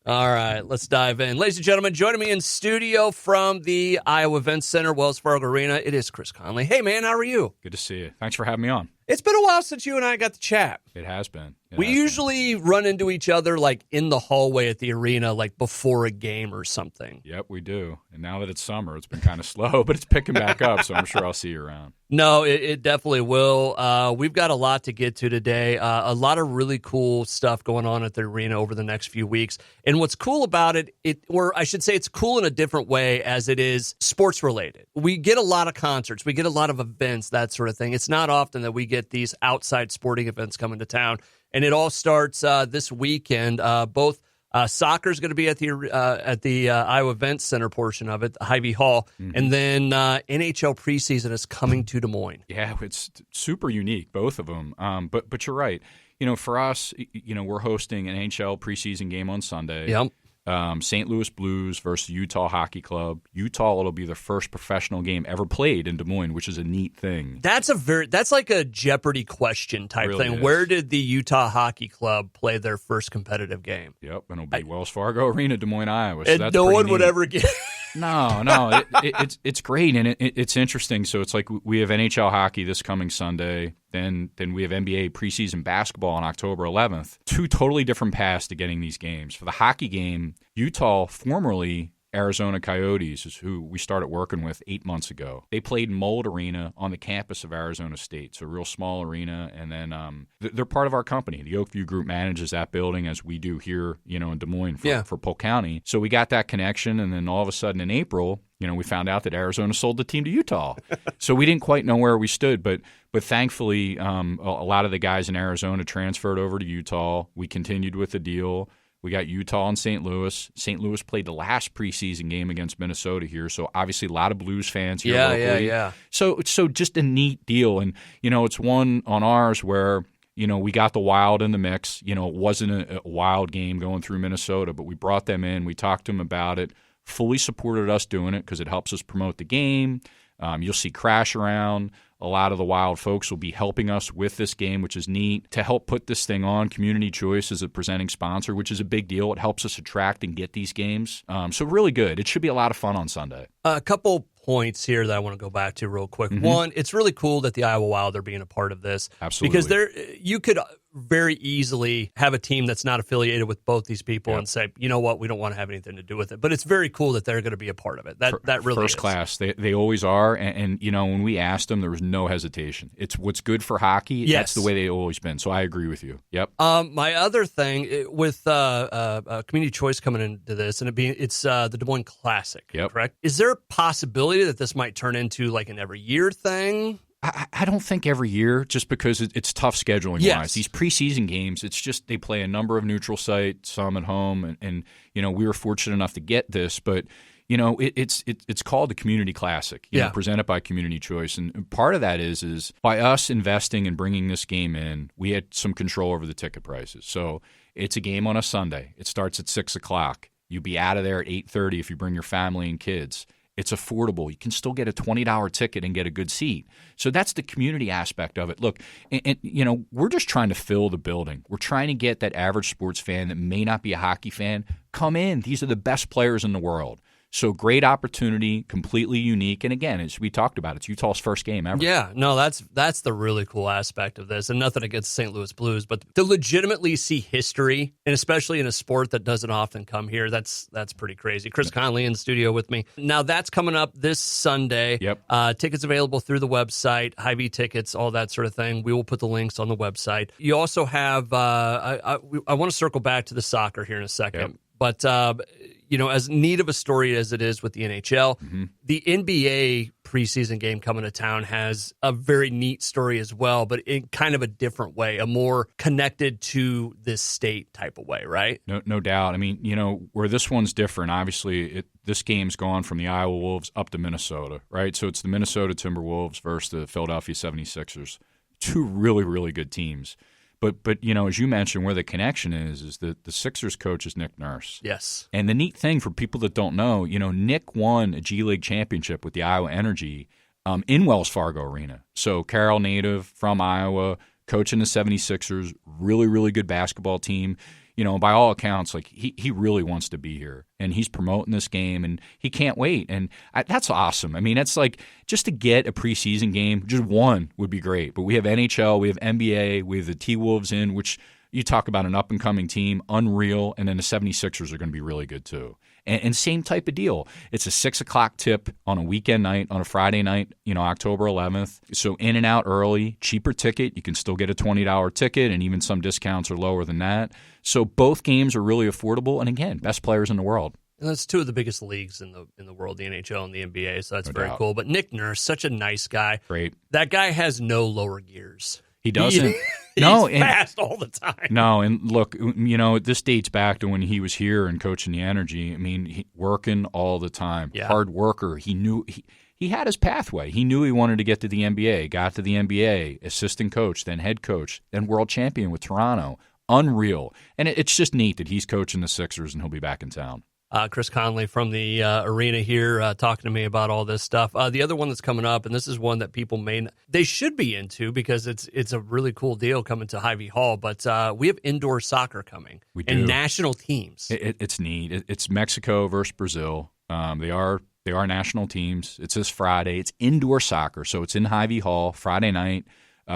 All right, let's dive in. Ladies and gentlemen, joining me in studio from the Iowa Events Center, Wells Fargo Arena, it is Chris Connolly. Hey, man, how are you? Good to see you. Thanks for having me on. It's been a while since you and I got to chat. It has been. We usually run into each other like in the hallway at the arena, like before a game or something. Yep, we do. And now that it's summer, it's been kind of slow, but it's picking back up, so I'm sure I'll see you around. No, it definitely will. We've got a lot to get to today. A lot of really cool stuff going on at the arena over the next few weeks. And what's cool about it, or I should say it's cool in a different way as it is sports related. We get a lot of concerts. We get a lot of events, that sort of thing. It's not often that we get these outside sporting events coming to town. And it all starts this weekend. Both soccer is going to be at the Iowa Events Center portion of it, the Hy-Vee Hall, and then NHL Preseason is coming to Des Moines. Yeah, it's super unique, both of them. But you're right. For us, we're hosting an NHL preseason game on Sunday. Yep. St. Louis Blues versus Utah Hockey Club. Utah, it'll be the first professional game ever played in Des Moines, which is a neat thing. That's like a Jeopardy question type really thing. Is. Where did the Utah Hockey Club play their first competitive game? Yep, and it'll be Wells Fargo Arena, Des Moines, Iowa. So and no one would ever get. No, it's great, and it's interesting. So it's like we have NHL hockey this coming Sunday, then we have NBA preseason basketball on October 11th. Two totally different paths to getting these games. For the hockey game, Utah, formerly Arizona Coyotes, is who we started working with 8 months ago. They played in Mold Arena on the campus of Arizona State, so a real small arena. And then they're part of our company. The Oakview Group manages that building as we do here, in Des Moines for Polk County. So we got that connection, and then all of a sudden in April, we found out that Arizona sold the team to Utah. So we didn't quite know where we stood, but thankfully a lot of the guys in Arizona transferred over to Utah. We continued with the deal. We got Utah and St. Louis. St. Louis played the last preseason game against Minnesota here, so obviously a lot of Blues fans here locally. Yeah. So just a neat deal, and it's one on ours where we got the Wild in the mix. It wasn't a Wild game going through Minnesota, but we brought them in. We talked to them about it. Fully supported us doing it because it helps us promote the game. You'll see Crash around. A lot of the Wild folks will be helping us with this game, which is neat. To help put this thing on, Community Choice is a presenting sponsor, which is a big deal. It helps us attract and get these games. So really good. It should be a lot of fun on Sunday. A couple points here that I want to go back to real quick. One, it's really cool that the Iowa Wild are being a part of this. Absolutely. Because you could very easily have a team that's not affiliated with both these people and say, you know what, we don't want to have anything to do with it. But it's very cool that they're going to be a part of it. That really first is. Class. They always are. And when we asked them, there was no hesitation. It's what's good for hockey. Yes. That's the way they've always been. So I agree with you. Yep. My other thing with Community Choice coming into this, and it's the Des Moines Classic, correct? Is there a possibility that this might turn into like an every year thing? I don't think every year, just because it's tough scheduling wise. These preseason games, it's just they play a number of neutral sites, some at home, and we were fortunate enough to get this, but it's called the Community Classic, presented by Community Choice, and part of that is by us investing and bringing this game in, we had some control over the ticket prices. So it's a game on a Sunday. It starts at 6:00. You'll be out of there at 8:30 if you bring your family and kids. It's affordable. You can still get a $20 ticket and get a good seat. So that's the community aspect of it. Look, and we're just trying to fill the building. We're trying to get that average sports fan that may not be a hockey fan, come in. These are the best players in the world. So great opportunity, completely unique. And again, as we talked about, it's Utah's first game ever. Yeah, no, that's the really cool aspect of this. And nothing against St. Louis Blues, but to legitimately see history, and especially in a sport that doesn't often come here, that's pretty crazy. Chris Connolly in the studio with me. Now, that's coming up this Sunday. Yep. Tickets available through the website, Hy-Vee tickets, all that sort of thing. We will put the links on the website. You also have, I want to circle back to the soccer here in a second. Yep. But, as neat of a story as it is with the NHL, the NBA preseason game coming to town has a very neat story as well, but in kind of a different way, a more connected to this state type of way, right? No doubt. I mean, where this one's different, obviously, this game's gone from the Iowa Wolves up to Minnesota, right? So it's the Minnesota Timberwolves versus the Philadelphia 76ers. Two really, really good teams. But as you mentioned, where the connection is that the Sixers coach is Nick Nurse. Yes. And the neat thing for people that don't know, Nick won a G League championship with the Iowa Energy in Wells Fargo Arena. So Carroll native from Iowa, coaching the 76ers, really, really good basketball team. by all accounts, like he really wants to be here, and he's promoting this game, and he can't wait. And that's awesome. I mean, it's like just to get a preseason game, just one would be great. But we have NHL, we have NBA, we have the T-Wolves in, which you talk about an up-and-coming team, unreal, and then the 76ers are going to be really good too. And same type of deal. It's a 6 o'clock tip on a weekend night, on a Friday night, October 11th. So in and out early, cheaper ticket. You can still get a $20 ticket, and even some discounts are lower than that. So both games are really affordable. And again, best players in the world. And that's two of the biggest leagues in the world, the NHL and the NBA. So that's very cool. But Nick Nurse, such a nice guy. Great. That guy has no lower gears. He doesn't. He's fast all the time. No, and look, this dates back to when he was here and coaching the Energy. I mean, working all the time, hard worker. He knew he had his pathway. He knew he wanted to get to the NBA. Got to the NBA, assistant coach, then head coach, then world champion with Toronto. Unreal, and it's just neat that he's coaching the Sixers and he'll be back in town. Chris Connolly from the arena here talking to me about all this stuff. The other one that's coming up, and this is one that people they should be into because it's a really cool deal coming to Hy-Vee Hall, but we have indoor soccer coming. We do. And national teams. It's neat. It's Mexico versus Brazil. They are national teams. It's this Friday. It's indoor soccer, so it's in Hy-Vee Hall, Friday night,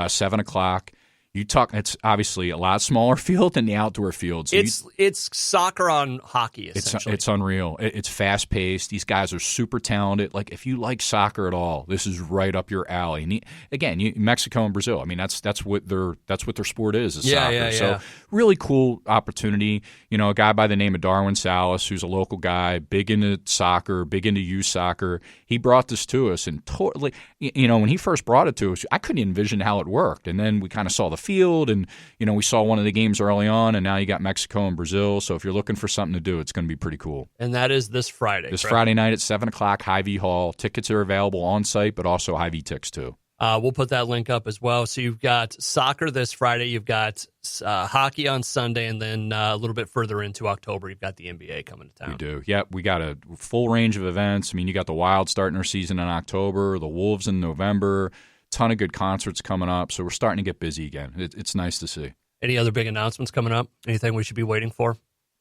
7 o'clock. It's obviously a lot smaller field than the outdoor field. So it's soccer on hockey, essentially. It's unreal. It's fast paced. These guys are super talented. Like if you like soccer at all, this is right up your alley. And again, Mexico and Brazil. I mean, that's what their sport is soccer. Yeah. So really cool opportunity. A guy by the name of Darwin Salas, who's a local guy, big into soccer, big into youth soccer. He brought this to us, and totally, when he first brought it to us, I couldn't envision how it worked. And then we kind of saw the field, and we saw one of the games early on, and now you got Mexico and Brazil. So if you're looking for something to do, it's going to be pretty cool. And that is this Friday. Friday night at 7 o'clock, Hy-Vee Hall. Tickets are available on site, but also Hy-Vee Tix too. We'll put that link up as well. So you've got soccer this Friday, you've got hockey on Sunday, and then a little bit further into October, you've got the NBA coming to town. We do. Yeah, we got a full range of events. I mean, you got the Wild starting their season in October, the Wolves in November, ton of good concerts coming up. So we're starting to get busy again. It's nice to see. Any other big announcements coming up? Anything we should be waiting for?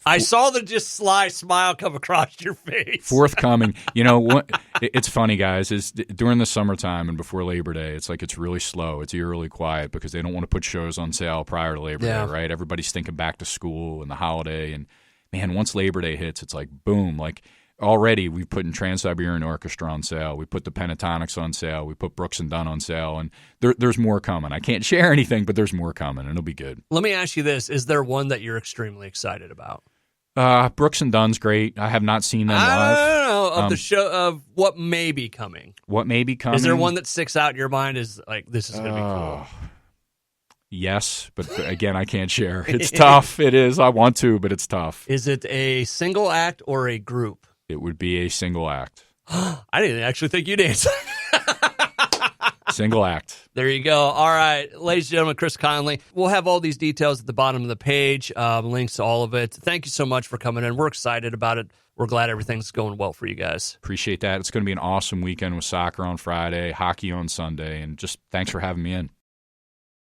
I saw the just sly smile come across your face. Forthcoming. It's funny, guys, is during the summertime and before Labor Day, it's like it's really slow. It's eerily quiet because they don't want to put shows on sale prior to Labor Day, right? Everybody's thinking back to school and the holiday. And, man, once Labor Day hits, it's like, boom. Like, already we've put in Trans-Siberian Orchestra on sale. We put the Pentatonics on sale. We put Brooks and Dunn on sale. And there's more coming. I can't share anything, but there's more coming, and it'll be good. Let me ask you this. Is there one that you're extremely excited about? Brooks and Dunn's great. I have not seen them live. I don't know of the show of what may be coming. What may be coming? Is there one that sticks out in your mind? Is like this is going to be cool? Yes, but again, I can't share. It's tough. It is. I want to, but it's tough. Is it a single act or a group? It would be a single act. I didn't actually think you'd answer. Single act. There you go. All right, ladies and gentlemen, Chris Connolly. We'll have all these details at the bottom of the page, links to all of it. Thank you so much for coming in. We're excited about it. We're glad everything's going well for you guys. Appreciate that. It's going to be an awesome weekend with soccer on Friday, hockey on Sunday, and just thanks for having me in.